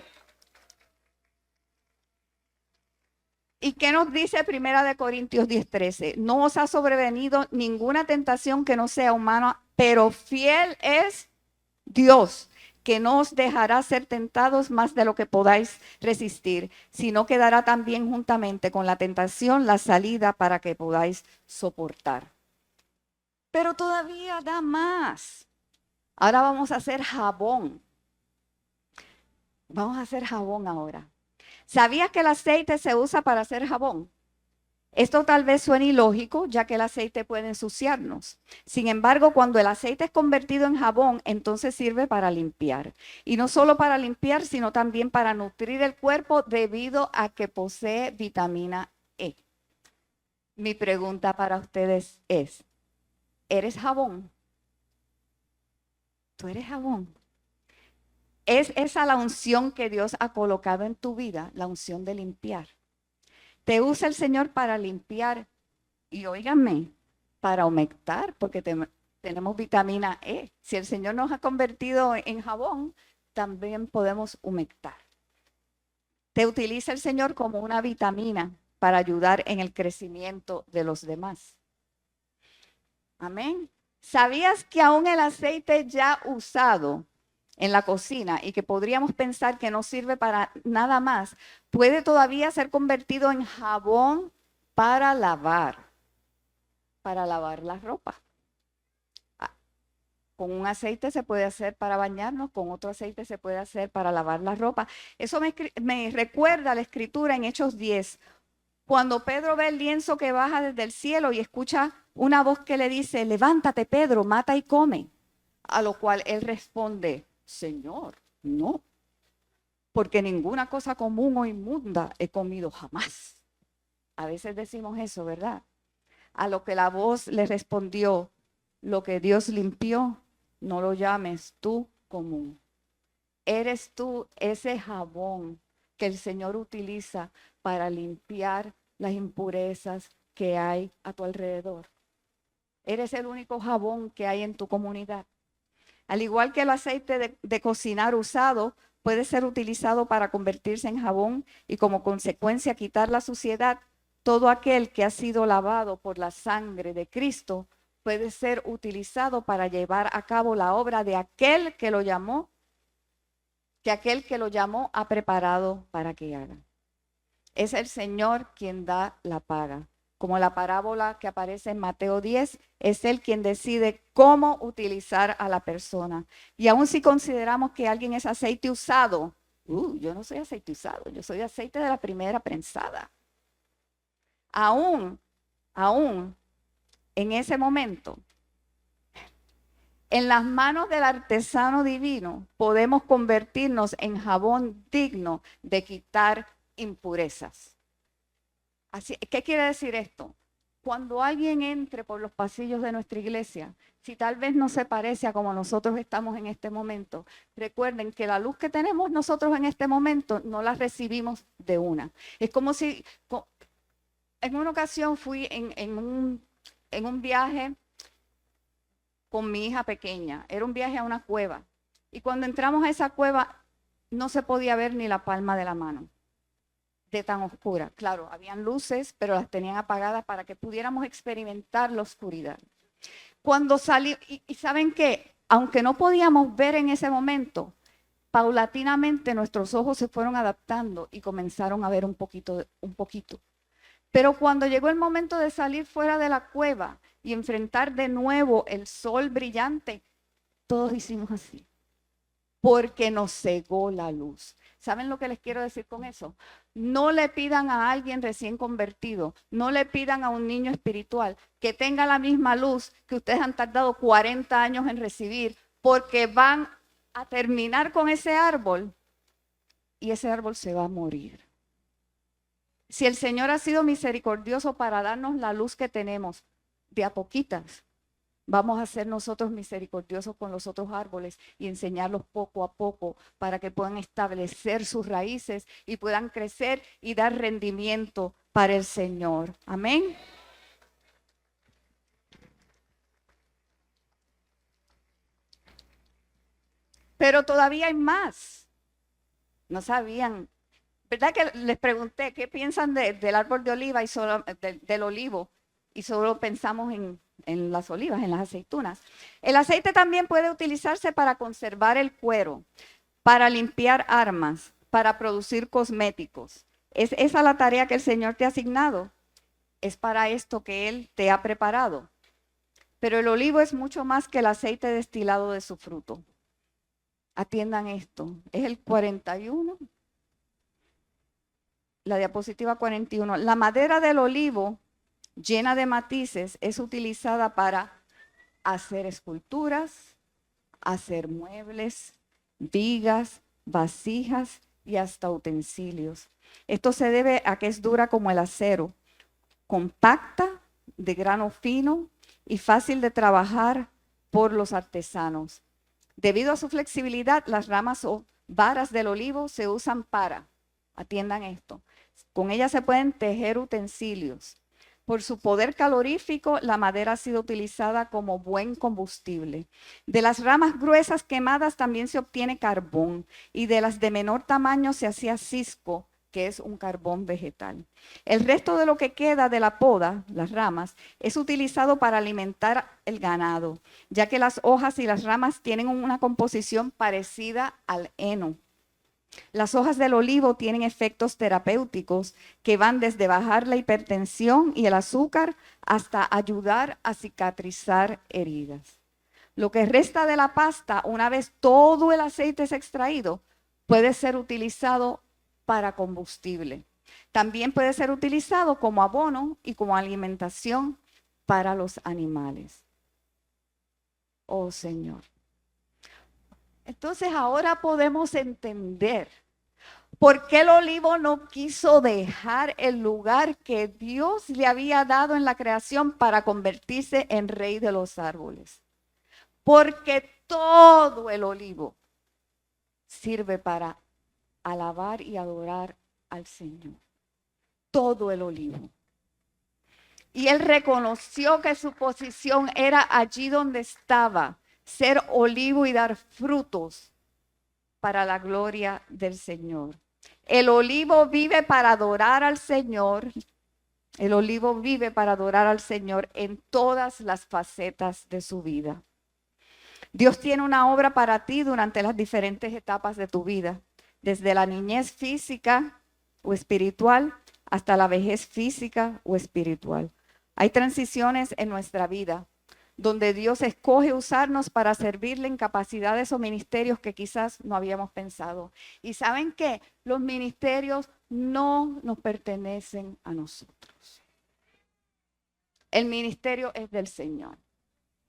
¿Y qué nos dice 1 Corintios 10:13? No os ha sobrevenido ninguna tentación que no sea humana, pero fiel es Dios, que no os dejará ser tentados más de lo que podáis resistir, sino que dará también juntamente con la tentación la salida para que podáis soportar. Pero todavía da más. Ahora vamos a hacer jabón. Vamos a hacer jabón ahora. ¿Sabías que el aceite se usa para hacer jabón? Esto tal vez suene ilógico, ya que el aceite puede ensuciarnos. Sin embargo, cuando el aceite es convertido en jabón, entonces sirve para limpiar. Y no solo para limpiar, sino también para nutrir el cuerpo debido a que posee vitamina E. Mi pregunta para ustedes es, ¿eres jabón? ¿Tú eres jabón? ¿Es esa la unción que Dios ha colocado en tu vida, la unción de limpiar? Te usa el Señor para limpiar y óiganme, para humectar, porque tenemos vitamina E. Si el Señor nos ha convertido en jabón, también podemos humectar. Te utiliza el Señor como una vitamina para ayudar en el crecimiento de los demás. Amén. ¿Sabías que aún el aceite ya usado en la cocina y que podríamos pensar que no sirve para nada más, puede todavía ser convertido en jabón para lavar la ropa? Con un aceite se puede hacer para bañarnos, con otro aceite se puede hacer para lavar la ropa. Eso me recuerda a la escritura en Hechos 10, cuando Pedro ve el lienzo que baja desde el cielo y escucha una voz que le dice, levántate Pedro, mata y come. A lo cual él responde, Señor, no, porque ninguna cosa común o inmunda he comido jamás. A veces decimos eso, ¿verdad? A lo que la voz le respondió, lo que Dios limpió, no lo llames tú común. Eres tú ese jabón que el Señor utiliza para limpiar las impurezas que hay a tu alrededor. Eres el único jabón que hay en tu comunidad. Al igual que el aceite de cocinar usado puede ser utilizado para convertirse en jabón y como consecuencia quitar la suciedad, todo aquel que ha sido lavado por la sangre de Cristo puede ser utilizado para llevar a cabo la obra de aquel que lo llamó, ha preparado para que haga. Es el Señor quien da la paga. Como la parábola que aparece en Mateo 10, es Él quien decide cómo utilizar a la persona. Y aun si consideramos que alguien es aceite usado, yo no soy aceite usado, yo soy aceite de la primera prensada. Aún en ese momento, en las manos del artesano divino, podemos convertirnos en jabón digno de quitar impurezas. Así, ¿qué quiere decir esto? Cuando alguien entre por los pasillos de nuestra iglesia, si tal vez no se parece a como nosotros estamos en este momento, recuerden que la luz que tenemos nosotros en este momento no la recibimos de una. Es como si, en una ocasión fui en un viaje con mi hija pequeña. Era un viaje a una cueva. Y cuando entramos a esa cueva, no se podía ver ni la palma de la mano, de tan oscura. Claro, habían luces, pero las tenían apagadas para que pudiéramos experimentar la oscuridad. Cuando salí, y ¿saben qué? Aunque no podíamos ver en ese momento, paulatinamente nuestros ojos se fueron adaptando y comenzaron a ver un poquito. Pero cuando llegó el momento de salir fuera de la cueva y enfrentar de nuevo el sol brillante, todos hicimos así, porque nos cegó la luz. ¿Saben lo que les quiero decir con eso? No le pidan a alguien recién convertido, no le pidan a un niño espiritual que tenga la misma luz que ustedes han tardado 40 años en recibir, porque van a terminar con ese árbol y ese árbol se va a morir. Si el Señor ha sido misericordioso para darnos la luz que tenemos de a poquitas, vamos a ser nosotros misericordiosos con los otros árboles y enseñarlos poco a poco para que puedan establecer sus raíces y puedan crecer y dar rendimiento para el Señor. Amén. Pero todavía hay más. No sabían. ¿Verdad que les pregunté qué piensan del árbol de oliva y del olivo y solo pensamos en las olivas, en las aceitunas. El aceite también puede utilizarse para conservar el cuero, para limpiar armas, para producir cosméticos. ¿Es esa la tarea que el Señor te ha asignado? Es para esto que Él te ha preparado. Pero el olivo es mucho más que el aceite destilado de su fruto. Atiendan esto. Es el 41. La diapositiva 41. La madera del olivo, llena de matices, es utilizada para hacer esculturas, hacer muebles, vigas, vasijas y hasta utensilios. Esto se debe a que es dura como el acero, compacta, de grano fino y fácil de trabajar por los artesanos. Debido a su flexibilidad, las ramas o varas del olivo se usan para, atiendan esto, con ellas se pueden tejer utensilios. Por su poder calorífico, la madera ha sido utilizada como buen combustible. De las ramas gruesas quemadas también se obtiene carbón y de las de menor tamaño se hacía cisco, que es un carbón vegetal. El resto de lo que queda de la poda, las ramas, es utilizado para alimentar el ganado, ya que las hojas y las ramas tienen una composición parecida al heno. Las hojas del olivo tienen efectos terapéuticos que van desde bajar la hipertensión y el azúcar hasta ayudar a cicatrizar heridas. Lo que resta de la pasta, una vez todo el aceite es extraído, puede ser utilizado para combustible. También puede ser utilizado como abono y como alimentación para los animales. Oh Señor. Entonces ahora podemos entender por qué el olivo no quiso dejar el lugar que Dios le había dado en la creación para convertirse en rey de los árboles. Porque todo el olivo sirve para alabar y adorar al Señor. Todo el olivo. Y él reconoció que su posición era allí donde estaba, ser olivo y dar frutos para la gloria del Señor. El olivo vive para adorar al Señor. El olivo vive para adorar al Señor en todas las facetas de su vida. Dios tiene una obra para ti durante las diferentes etapas de tu vida, desde la niñez física o espiritual hasta la vejez física o espiritual. Hay transiciones en nuestra vida donde Dios escoge usarnos para servirle en capacidades o ministerios que quizás no habíamos pensado. Y ¿saben qué? Los ministerios no nos pertenecen a nosotros. El ministerio es del Señor.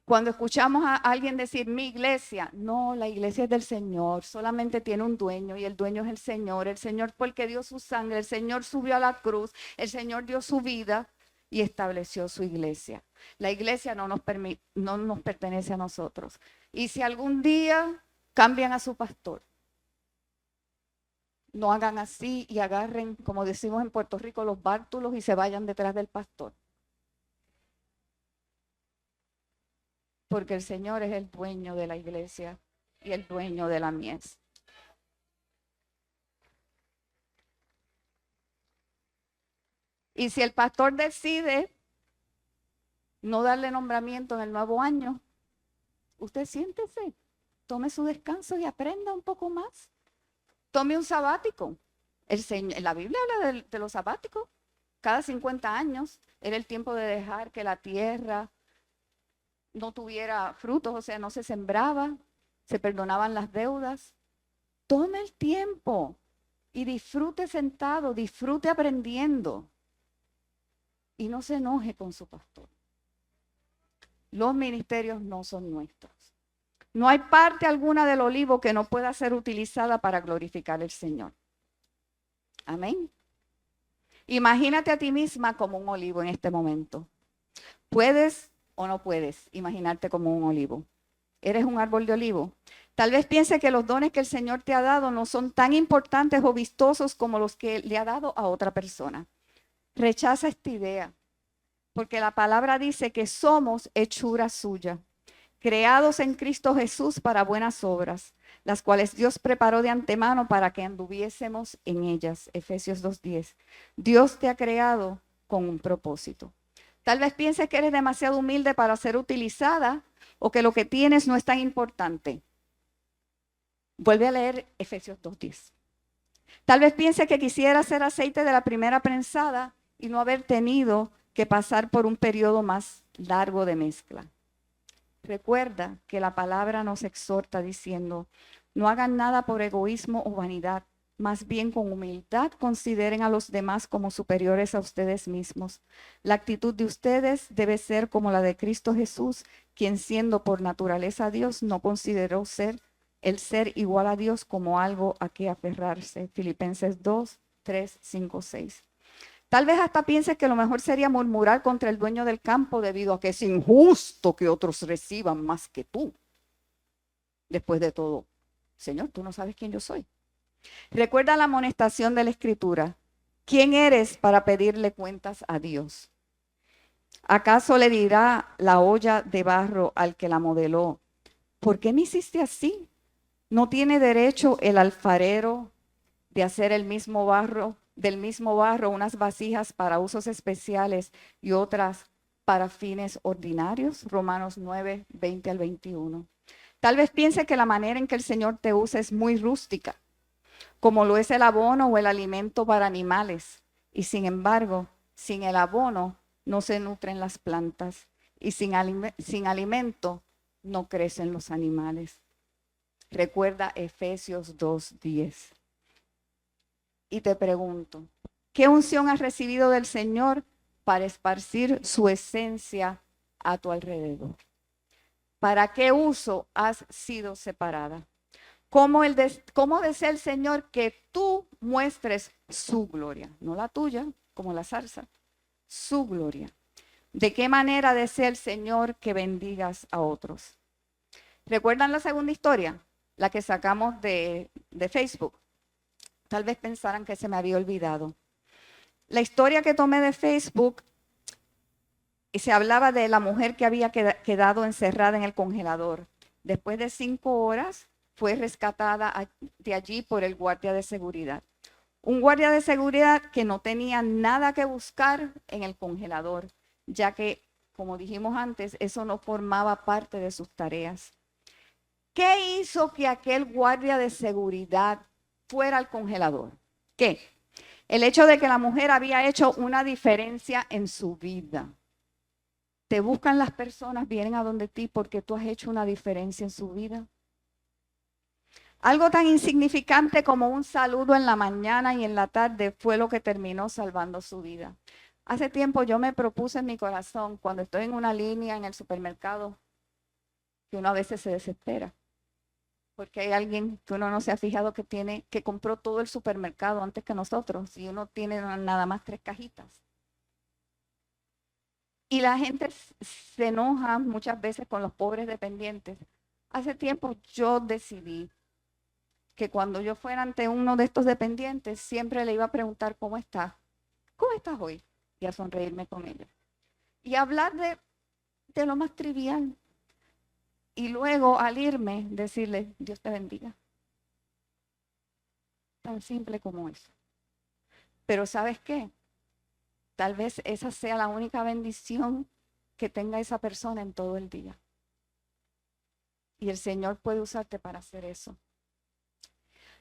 Cuando escuchamos a alguien decir, mi iglesia, no, la iglesia es del Señor, solamente tiene un dueño y el dueño es el Señor porque dio su sangre, el Señor subió a la cruz, el Señor dio su vida y estableció su iglesia. La iglesia no nos pertenece a nosotros. Y si algún día cambian a su pastor, no hagan así y agarren, como decimos en Puerto Rico, los bártulos y se vayan detrás del pastor. Porque el Señor es el dueño de la iglesia y el dueño de la mies. Y si el pastor decide no darle nombramiento en el nuevo año, usted siéntese, tome su descanso y aprenda un poco más. Tome un sabático. La Biblia habla de los sabáticos. Cada 50 años era el tiempo de dejar que la tierra no tuviera frutos, o sea, no se sembraba, se perdonaban las deudas. Tome el tiempo y disfrute sentado, disfrute aprendiendo. Y no se enoje con su pastor. Los ministerios no son nuestros. No hay parte alguna del olivo que no pueda ser utilizada para glorificar al Señor. Amén. Imagínate a ti misma como un olivo en este momento. ¿Puedes o no puedes imaginarte como un olivo? ¿Eres un árbol de olivo? Tal vez piense que los dones que el Señor te ha dado no son tan importantes o vistosos como los que le ha dado a otra persona. Rechaza esta idea, porque la palabra dice que somos hechura suya, creados en Cristo Jesús para buenas obras, las cuales Dios preparó de antemano para que anduviésemos en ellas. Efesios 2:10. Dios te ha creado con un propósito. Tal vez pienses que eres demasiado humilde para ser utilizada o que lo que tienes no es tan importante. Vuelve a leer Efesios 2:10. Tal vez pienses que quisieras ser aceite de la primera prensada y no haber tenido que pasar por un periodo más largo de mezcla. Recuerda que la palabra nos exhorta diciendo, no hagan nada por egoísmo o vanidad, más bien con humildad consideren a los demás como superiores a ustedes mismos. La actitud de ustedes debe ser como la de Cristo Jesús, quien siendo por naturaleza Dios, no consideró el ser igual a Dios como algo a que aferrarse. Filipenses 2:3-5-6. Tal vez hasta pienses que lo mejor sería murmurar contra el dueño del campo debido a que es injusto que otros reciban más que tú. Después de todo, Señor, tú no sabes quién yo soy. Recuerda la amonestación de la Escritura. ¿Quién eres para pedirle cuentas a Dios? ¿Acaso le dirá la olla de barro al que la modeló, ¿por qué me hiciste así? ¿No tiene derecho el alfarero de hacer del mismo barro unas vasijas para usos especiales y otras para fines ordinarios? Romanos 9:20-21. Tal vez piense que la manera en que el Señor te usa es muy rústica, como lo es el abono o el alimento para animales. Y sin embargo, sin el abono no se nutren las plantas y sin alimento no crecen los animales. Recuerda Efesios 2:10. Y te pregunto, ¿qué unción has recibido del Señor para esparcir su esencia a tu alrededor? ¿Para qué uso has sido separada? ¿Cómo desea el Señor que tú muestres su gloria? No la tuya, como la zarza, su gloria. ¿De qué manera desea el Señor que bendigas a otros? ¿Recuerdan la segunda historia? La que sacamos de Facebook. Tal vez pensaran que se me había olvidado. La historia que tomé de Facebook y se hablaba de la mujer que había quedado encerrada en el congelador. Después de 5 horas fue rescatada de allí por el guardia de seguridad. Un guardia de seguridad que no tenía nada que buscar en el congelador, ya que, como dijimos antes, eso no formaba parte de sus tareas. ¿Qué hizo que aquel guardia de seguridad fuera al congelador? ¿Qué? El hecho de que la mujer había hecho una diferencia en su vida. Te buscan las personas, vienen a donde ti porque tú has hecho una diferencia en su vida. Algo tan insignificante como un saludo en la mañana y en la tarde fue lo que terminó salvando su vida. Hace tiempo yo me propuse en mi corazón, cuando estoy en una línea en el supermercado, que uno a veces se desespera. Porque hay alguien que uno no se ha fijado que compró todo el supermercado antes que nosotros y uno tiene nada más 3 cajitas. Y la gente se enoja muchas veces con los pobres dependientes. Hace tiempo yo decidí que cuando yo fuera ante uno de estos dependientes, siempre le iba a preguntar, ¿cómo estás? ¿Cómo estás hoy? Y a sonreírme con ella. Y hablar de lo más trivial. Y luego al irme, decirle, Dios te bendiga. Tan simple como eso. Pero ¿sabes qué? Tal vez esa sea la única bendición que tenga esa persona en todo el día. Y el Señor puede usarte para hacer eso.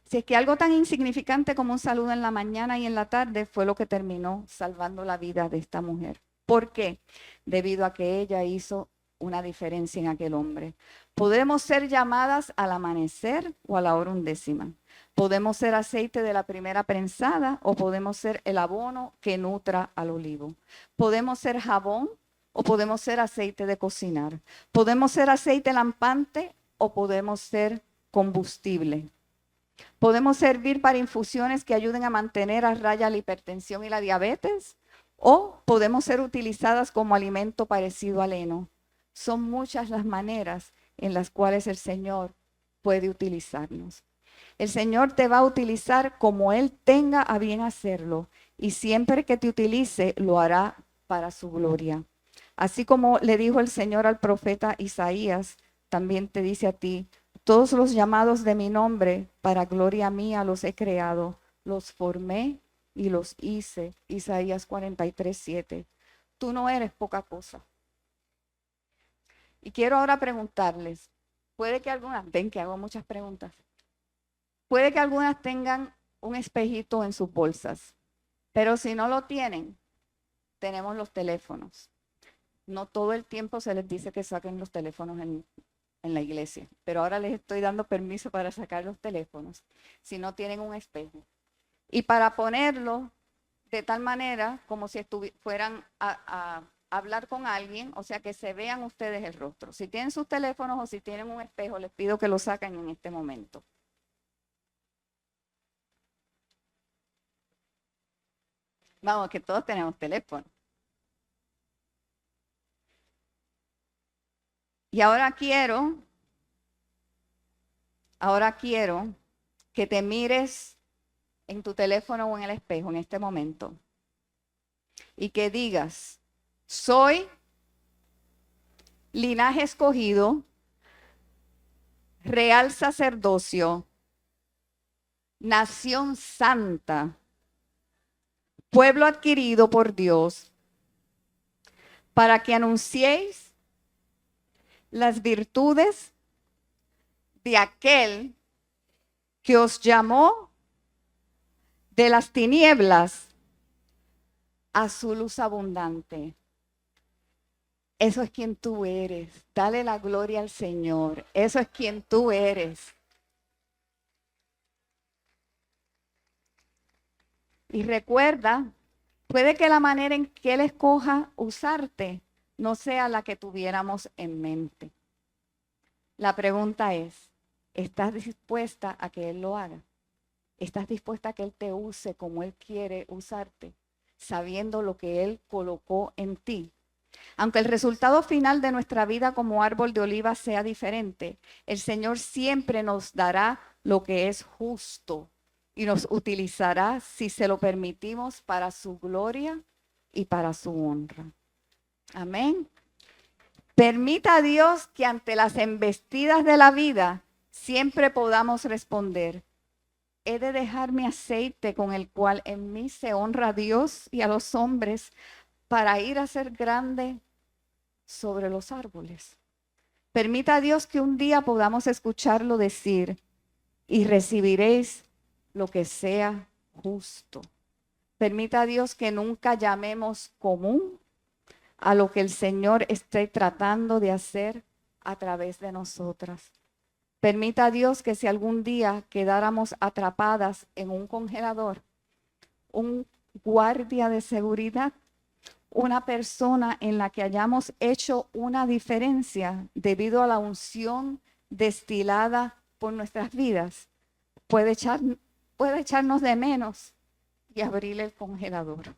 Si es que algo tan insignificante como un saludo en la mañana y en la tarde fue lo que terminó salvando la vida de esta mujer. ¿Por qué? Debido a que ella hizo una diferencia en aquel hombre. Podemos ser llamadas al amanecer o a la hora 11. Podemos ser aceite de la primera prensada o podemos ser el abono que nutra al olivo. Podemos ser jabón o podemos ser aceite de cocinar. Podemos ser aceite lampante o podemos ser combustible. Podemos servir para infusiones que ayuden a mantener a raya la hipertensión y la diabetes o podemos ser utilizadas como alimento parecido al heno. Son muchas las maneras en las cuales el Señor puede utilizarnos. El Señor te va a utilizar como Él tenga a bien hacerlo y siempre que te utilice lo hará para su gloria. Así como le dijo el Señor al profeta Isaías, también te dice a ti, todos los llamados de mi nombre para gloria mía los he creado, los formé y los hice. Isaías 43:7. tú no eres poca cosa. Y quiero ahora preguntarles, puede que algunas, ven que hago muchas preguntas, puede que algunas tengan un espejito en sus bolsas, pero si no lo tienen, tenemos los teléfonos. No todo el tiempo se les dice que saquen los teléfonos en la iglesia, pero ahora les estoy dando permiso para sacar los teléfonos si no tienen un espejo. Y para ponerlo de tal manera como si fueran a hablar con alguien, o sea que se vean ustedes el rostro. Si tienen sus teléfonos o si tienen un espejo, les pido que lo saquen en este momento. Vamos, que todos tenemos teléfono. Y ahora quiero que te mires en tu teléfono o en el espejo en este momento y que digas, soy linaje escogido, real sacerdocio, nación santa, pueblo adquirido por Dios, para que anunciéis las virtudes de aquel que os llamó de las tinieblas a su luz abundante. Eso es quien tú eres. Dale la gloria al Señor. Eso es quien tú eres. Y recuerda, puede que la manera en que Él escoja usarte no sea la que tuviéramos en mente. La pregunta es, ¿estás dispuesta a que Él lo haga? ¿Estás dispuesta a que Él te use como Él quiere usarte, sabiendo lo que Él colocó en ti? Aunque el resultado final de nuestra vida como árbol de oliva sea diferente, el Señor siempre nos dará lo que es justo y nos utilizará, si se lo permitimos, para su gloria y para su honra. Amén. Permita a Dios que ante las embestidas de la vida siempre podamos responder: he de dejar mi aceite con el cual en mí se honra a Dios y a los hombres para ir a ser grande sobre los árboles. Permita a Dios que un día podamos escucharlo decir: y recibiréis lo que sea justo. Permita a Dios que nunca llamemos común a lo que el Señor esté tratando de hacer a través de nosotras. Permita a Dios que si algún día quedáramos atrapadas en un congelador, un guardia de seguridad, una persona en la que hayamos hecho una diferencia debido a la unción destilada por nuestras vidas, puede echarnos de menos y abrir el congelador.